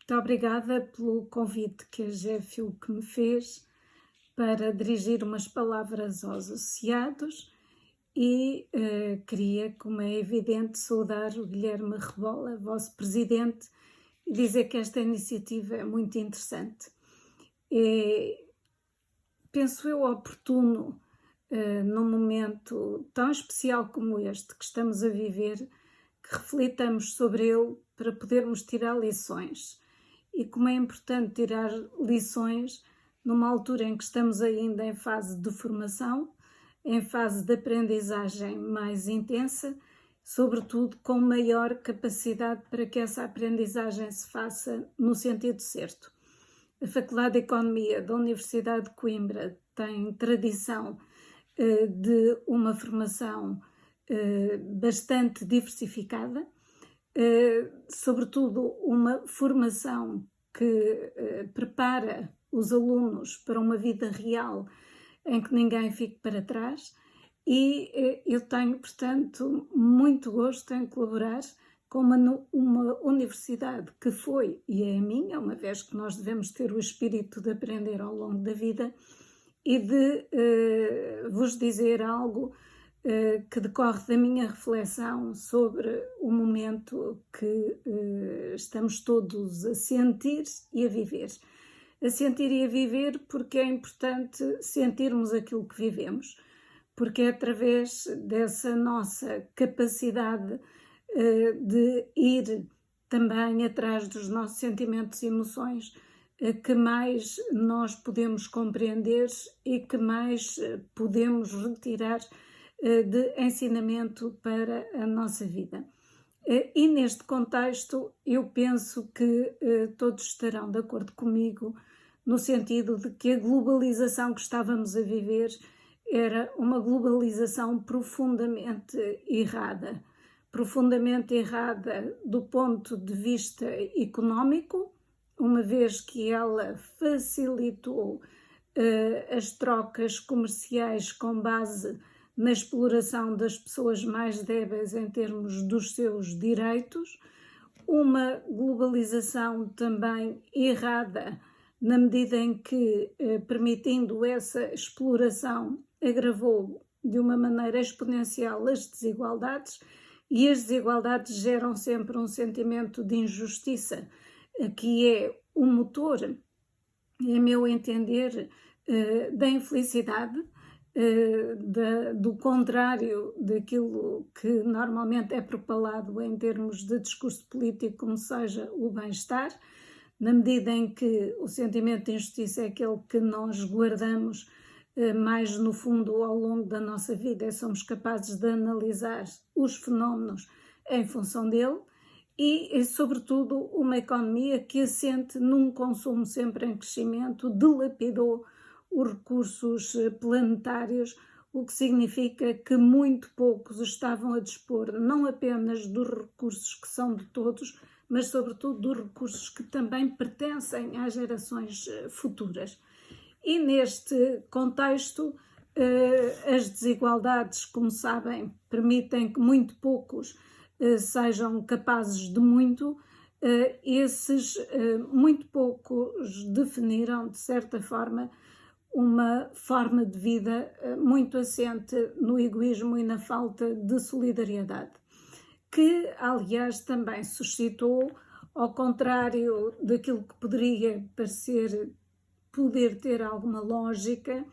Muito obrigada pelo convite que a GFU que me fez para dirigir umas palavras aos associados e queria, como é evidente, saudar o Guilherme Rebola, vosso presidente, e dizer que esta iniciativa é muito interessante. Penso eu oportuno, num momento tão especial como este que estamos a viver, que reflitamos sobre ele para podermos tirar lições. E como é importante tirar lições numa altura em que estamos ainda em fase de formação, em fase de aprendizagem mais intensa, sobretudo com maior capacidade para que essa aprendizagem se faça no sentido certo. A Faculdade de Economia da Universidade de Coimbra tem tradição de uma formação bastante diversificada, sobretudo uma formação que prepara os alunos para uma vida real em que ninguém fique para trás, e eu tenho, portanto, muito gosto em colaborar com uma universidade que foi e é a minha, uma vez que nós devemos ter o espírito de aprender ao longo da vida, e de vos dizer algo que decorre da minha reflexão sobre o momento que estamos todos a sentir e a viver. A sentir e a viver porque é importante sentirmos aquilo que vivemos, porque é através dessa nossa capacidade de ir também atrás dos nossos sentimentos e emoções que mais nós podemos compreender e que mais podemos retirar de ensinamento para a nossa vida. E neste contexto eu penso que todos estarão de acordo comigo no sentido de que a globalização que estávamos a viver era uma globalização profundamente errada do ponto de vista económico, uma vez que ela facilitou as trocas comerciais com base na exploração das pessoas mais débeis em termos dos seus direitos, uma globalização também errada, na medida em que, permitindo essa exploração, agravou de uma maneira exponencial as desigualdades, e as desigualdades geram sempre um sentimento de injustiça, que é o motor, a meu entender, da infelicidade, do contrário daquilo que normalmente é propalado em termos de discurso político, como seja o bem-estar, na medida em que o sentimento de injustiça é aquele que nós guardamos mais no fundo ao longo da nossa vida, e somos capazes de analisar os fenómenos em função dele, e sobretudo uma economia que assente num consumo sempre em crescimento, dilapidou os recursos planetários, o que significa que muito poucos estavam a dispor não apenas dos recursos que são de todos, mas sobretudo dos recursos que também pertencem às gerações futuras. E neste contexto, as desigualdades, como sabem, permitem que muito poucos sejam capazes de muito. Esses muito poucos definiram, de certa forma, uma forma de vida muito assente no egoísmo e na falta de solidariedade, que, aliás, também suscitou, ao contrário daquilo que poderia poder ter alguma lógica,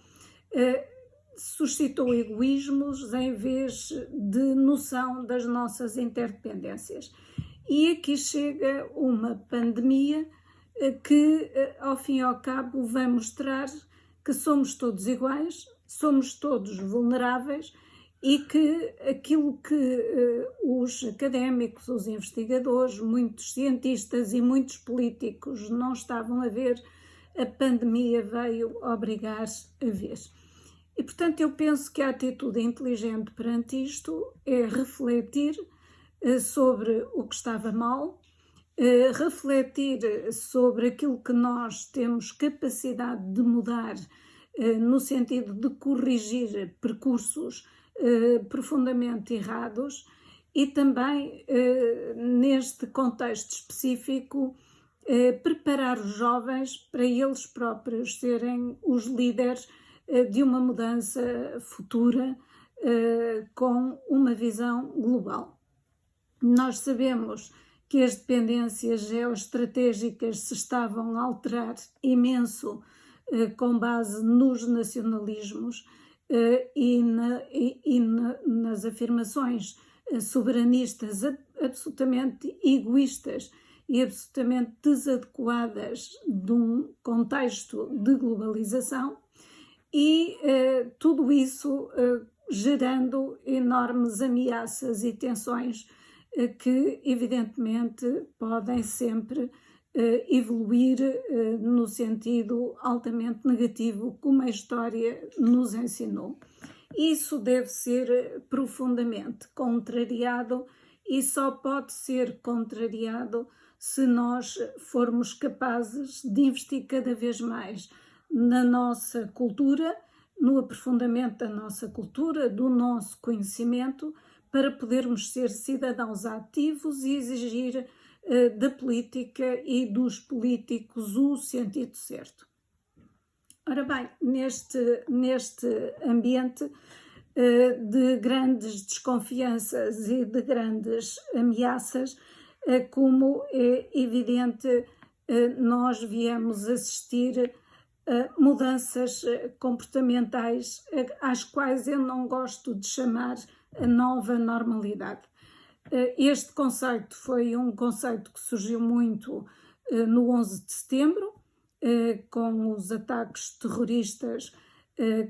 suscitou egoísmos em vez de noção das nossas interdependências. E aqui chega uma pandemia que, ao fim e ao cabo, vai mostrar que somos todos iguais, somos todos vulneráveis, e que aquilo que os académicos, os investigadores, muitos cientistas e muitos políticos não estavam a ver, a pandemia veio obrigar a ver. E, portanto, eu penso que a atitude inteligente perante isto é refletir sobre o que estava mal, refletir sobre aquilo que nós temos capacidade de mudar, no sentido de corrigir percursos profundamente errados, e também neste contexto específico preparar os jovens para eles próprios serem os líderes de uma mudança futura com uma visão global. Nós sabemos que as dependências geoestratégicas se estavam a alterar imenso com base nos nacionalismos e nas afirmações soberanistas absolutamente egoístas e absolutamente desadequadas de um contexto de globalização, e tudo isso gerando enormes ameaças e tensões que evidentemente podem sempre evoluir no sentido altamente negativo, como a história nos ensinou. Isso deve ser profundamente contrariado e só pode ser contrariado se nós formos capazes de investir cada vez mais na nossa cultura, no aprofundamento da nossa cultura, do nosso conhecimento, para podermos ser cidadãos ativos e exigir da política e dos políticos o sentido certo. Ora bem, neste ambiente de grandes desconfianças e de grandes ameaças, como é evidente, nós viemos assistir a mudanças comportamentais às quais eu não gosto de chamar a nova normalidade. Este conceito foi um conceito que surgiu muito no 11 de setembro, com os ataques terroristas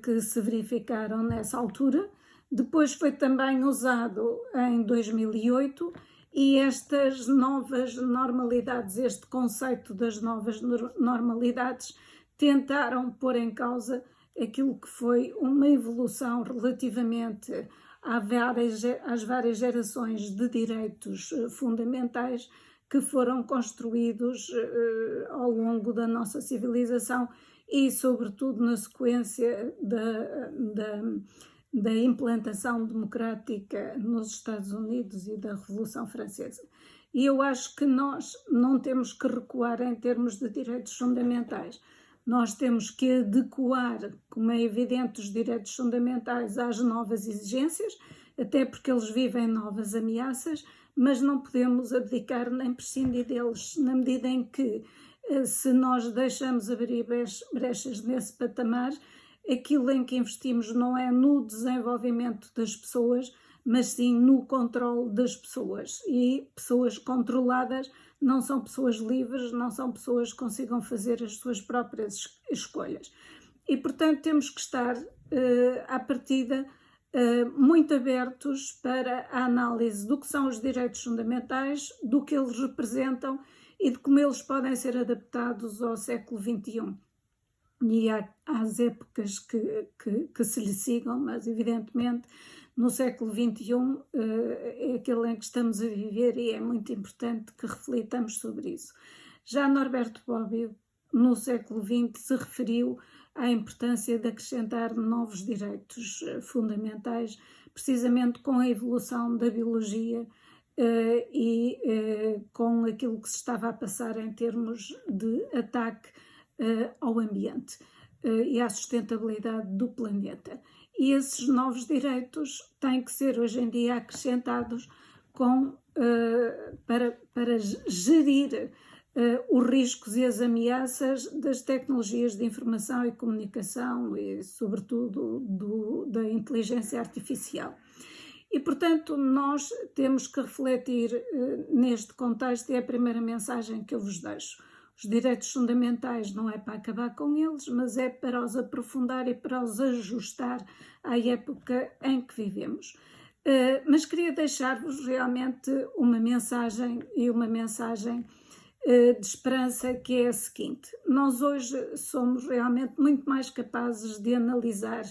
que se verificaram nessa altura. Depois foi também usado em 2008 e estas novas normalidades, este conceito das novas normalidades, tentaram pôr em causa aquilo que foi uma evolução relativamente às várias gerações de direitos fundamentais que foram construídos ao longo da nossa civilização e, sobretudo, na sequência da implantação democrática nos Estados Unidos e da Revolução Francesa. E eu acho que nós não temos que recuar em termos de direitos fundamentais. Nós temos que adequar, como é evidente, os direitos fundamentais às novas exigências, até porque eles vivem novas ameaças, mas não podemos abdicar nem prescindir deles, na medida em que, se nós deixamos abrir brechas nesse patamar, aquilo em que investimos não é no desenvolvimento das pessoas, mas sim no controle das pessoas. E pessoas controladas não são pessoas livres, não são pessoas que consigam fazer as suas próprias escolhas. E, portanto, temos que estar, à partida, muito abertos para a análise do que são os direitos fundamentais, do que eles representam e de como eles podem ser adaptados ao século XXI. E às épocas que se lhe sigam, mas evidentemente no século XXI é aquele em que estamos a viver e é muito importante que reflitamos sobre isso. Já Norberto Bobbio, no século XX, se referiu à importância de acrescentar novos direitos fundamentais, precisamente com a evolução da biologia e com aquilo que se estava a passar em termos de ataque ao ambiente e à sustentabilidade do planeta. E esses novos direitos têm que ser hoje em dia acrescentados para gerir os riscos e as ameaças das tecnologias de informação e comunicação e, sobretudo, da inteligência artificial. E, portanto, nós temos que refletir neste contexto, e é a primeira mensagem que eu vos deixo. Os direitos fundamentais não é para acabar com eles, mas é para os aprofundar e para os ajustar à época em que vivemos. Mas queria deixar-vos realmente uma mensagem de esperança, que é a seguinte: nós hoje somos realmente muito mais capazes de analisar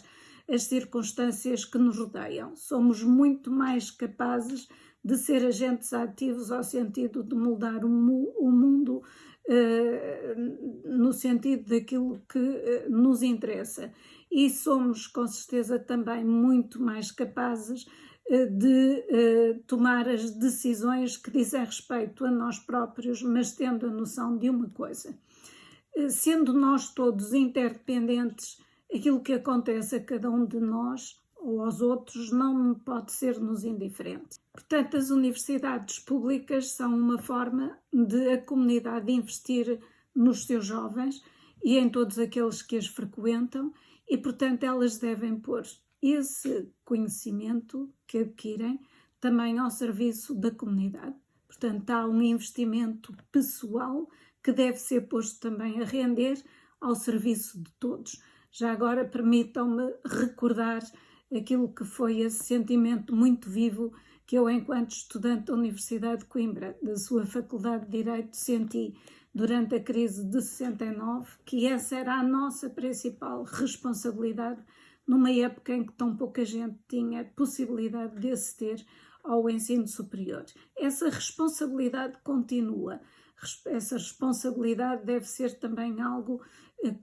as circunstâncias que nos rodeiam, somos muito mais capazes de ser agentes ativos ao sentido de moldar o mundo no sentido daquilo que nos interessa, e somos com certeza também muito mais capazes de tomar as decisões que dizem respeito a nós próprios, mas tendo a noção de uma coisa: sendo nós todos interdependentes, aquilo que acontece a cada um de nós ou aos outros não pode ser-nos indiferente. Portanto, as universidades públicas são uma forma de a comunidade investir nos seus jovens e em todos aqueles que as frequentam, e, portanto, elas devem pôr esse conhecimento que adquirem também ao serviço da comunidade. Portanto, há um investimento pessoal que deve ser posto também a render ao serviço de todos. Já agora permitam-me recordar aquilo que foi esse sentimento muito vivo que eu, enquanto estudante da Universidade de Coimbra, da sua Faculdade de Direito, senti durante a crise de 69, que essa era a nossa principal responsabilidade numa época em que tão pouca gente tinha possibilidade de aceder ao ensino superior. Essa responsabilidade continua. Essa responsabilidade deve ser também algo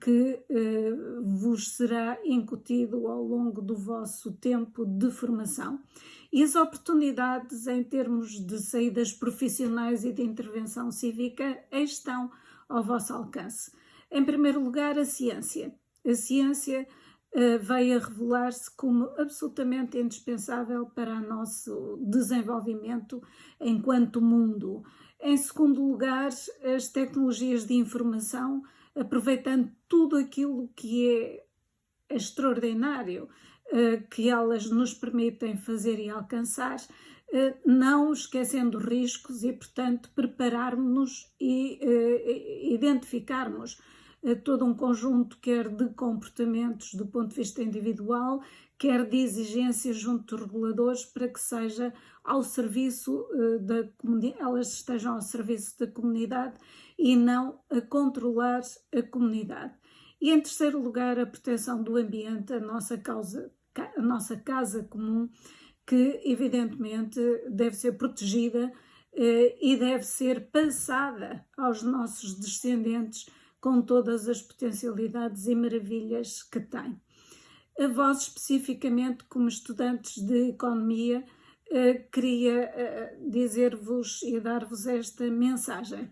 que vos será incutido ao longo do vosso tempo de formação. E as oportunidades em termos de saídas profissionais e de intervenção cívica estão ao vosso alcance. Em primeiro lugar, a ciência. A ciência veio a revelar-se como absolutamente indispensável para o nosso desenvolvimento enquanto mundo. Em segundo lugar, as tecnologias de informação, aproveitando tudo aquilo que é extraordinário que elas nos permitem fazer e alcançar, não esquecendo riscos e, portanto, prepararmos-nos e identificarmos todo um conjunto, quer de comportamentos do ponto de vista individual, quer de exigências junto dos reguladores, para que seja ao serviço da comunidade, elas estejam ao serviço da comunidade e não a controlar a comunidade. E, em terceiro lugar, a proteção do ambiente, a nossa casa comum, que evidentemente deve ser protegida e deve ser passada aos nossos descendentes com todas as potencialidades e maravilhas que tem. A vós, especificamente, como estudantes de economia, queria dizer-vos e dar-vos esta mensagem.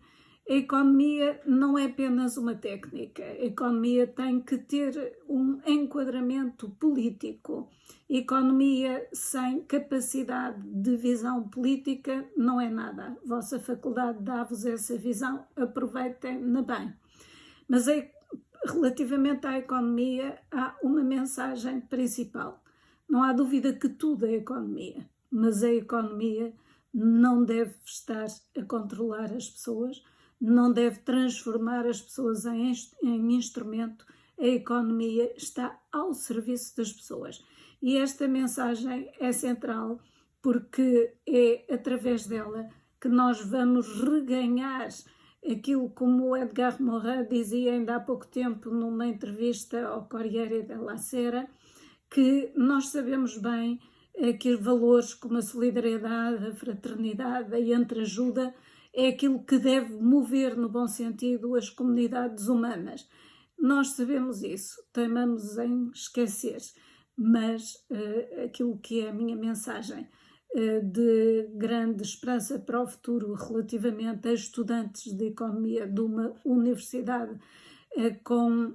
A economia não é apenas uma técnica, a economia tem que ter um enquadramento político. A economia sem capacidade de visão política não é nada. A vossa faculdade dá-vos essa visão, aproveitem-na bem. Mas relativamente à economia, há uma mensagem principal. Não há dúvida que tudo é economia, mas a economia não deve estar a controlar as pessoas, não deve transformar as pessoas em instrumento. A economia está ao serviço das pessoas. E esta mensagem é central, porque é através dela que nós vamos reganhar aquilo, como o Edgar Morin dizia ainda há pouco tempo numa entrevista ao Corriere della Sera, que nós sabemos bem que valores como a solidariedade, a fraternidade, a entreajuda é aquilo que deve mover, no bom sentido, as comunidades humanas. Nós sabemos isso, teimamos em esquecer, mas aquilo que é a minha mensagem de grande esperança para o futuro relativamente a estudantes de economia de uma universidade com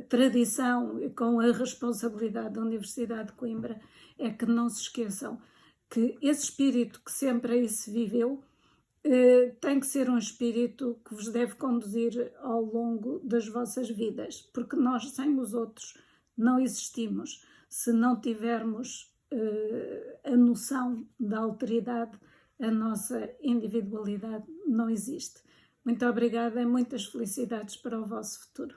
tradição e com a responsabilidade da Universidade de Coimbra, é que não se esqueçam que esse espírito que sempre aí se viveu tem que ser um espírito que vos deve conduzir ao longo das vossas vidas, porque nós sem os outros não existimos. Se não tivermos a noção da alteridade, a nossa individualidade não existe. Muito obrigada e muitas felicidades para o vosso futuro.